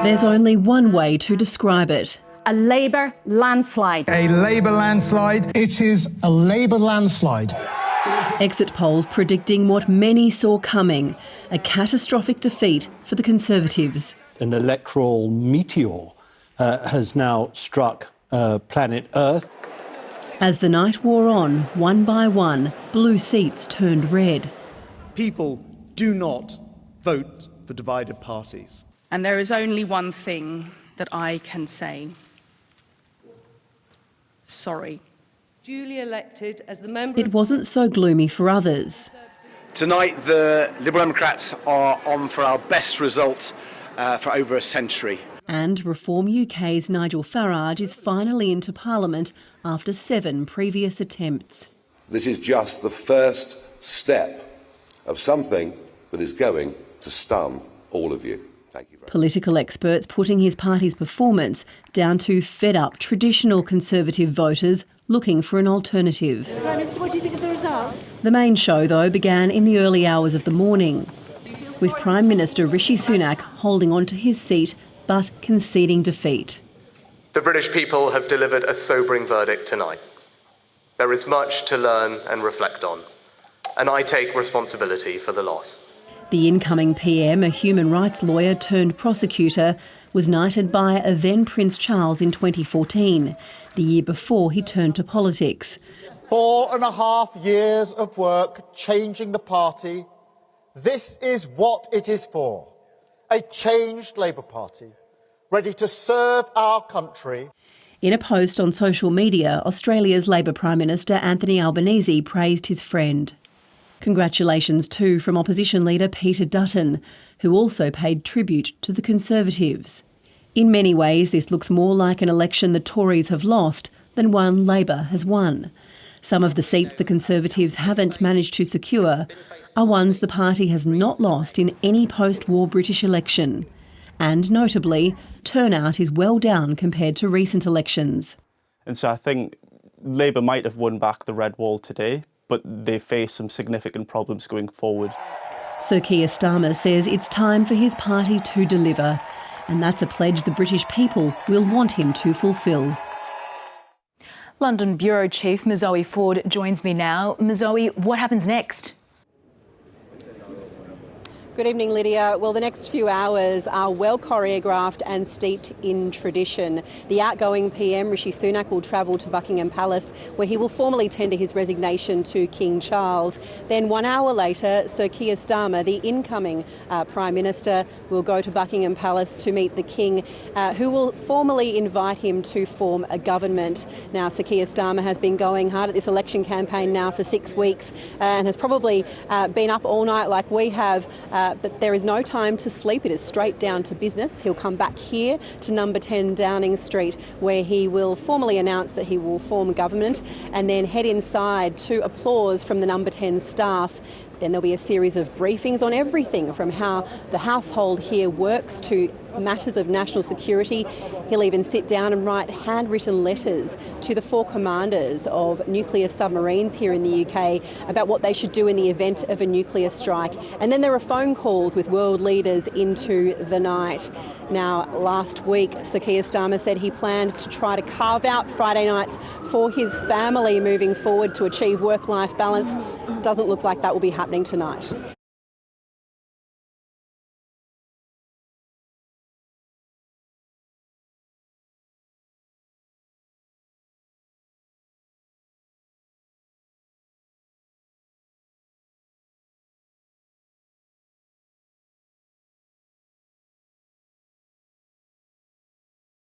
There's only one way to describe it. A Labour landslide. A Labour landslide. It is a Labour landslide. Exit polls predicting what many saw coming, a catastrophic defeat for the Conservatives. An electoral meteor has now struck planet Earth. As the night wore on, one by one, blue seats turned red. People do not vote for divided parties. And there is only one thing that I can say. Sorry. Duly elected as the member. It wasn't so gloomy for others. Tonight, the Liberal Democrats are on for our best result for over a century. And Reform UK's Nigel Farage is finally into Parliament after 7 previous attempts. This is just the first step of something that is going to stun all of you. Thank you very much. Political experts putting his party's performance down to fed-up traditional Conservative voters looking for an alternative. Prime Minister, what do you think of the results? The main show, though, began in the early hours of the morning, with Prime Minister Rishi Sunak holding on to his seat but conceding defeat. The British people have delivered a sobering verdict tonight. There is much to learn and reflect on, and I take responsibility for the loss. The incoming PM, a human rights lawyer turned prosecutor, was knighted by a then Prince Charles in 2014, the year before he turned to politics. 4.5 years of work changing the party. This is what it is for. A changed Labour Party, ready to serve our country. In a post on social media, Australia's Labor Prime Minister Anthony Albanese praised his friend. Congratulations too from opposition leader Peter Dutton, who also paid tribute to the Conservatives. In many ways, this looks more like an election the Tories have lost than one Labor has won. Some of the seats the Conservatives haven't managed to secure are ones the party has not lost in any post-war British election. And notably, turnout is well down compared to recent elections. And so I think Labour might have won back the red wall today, but they face some significant problems going forward. Sir Keir Starmer says it's time for his party to deliver, and that's a pledge the British people will want him to fulfil. London Bureau Chief Mazoe Ford joins me now. Mazoe, what happens next? Good evening, Lydia. Well, the next few hours are well choreographed and steeped in tradition. The outgoing PM, Rishi Sunak, will travel to Buckingham Palace, where he will formally tender his resignation to King Charles. Then 1 hour later, Sir Keir Starmer, the incoming Prime Minister, will go to Buckingham Palace to meet the King, who will formally invite him to form a government. Now, Sir Keir Starmer has been going hard at this election campaign now for 6 weeks and has probably been up all night like we have. But there is no time to sleep. It is straight down to business. He'll come back here to number 10 Downing Street, where he will formally announce that he will form government and then head inside to applause from the number 10 staff. Then there'll be a series of briefings on everything from how the household here works to matters of national security. He'll even sit down and write handwritten letters to the 4 commanders of nuclear submarines here in the UK about what they should do in the event of a nuclear strike. And then there are phone calls with world leaders into the night. Now, last week, Sir Keir Starmer said he planned to try to carve out Friday nights for his family moving forward to achieve work-life balance. Doesn't look like that will be happening tonight.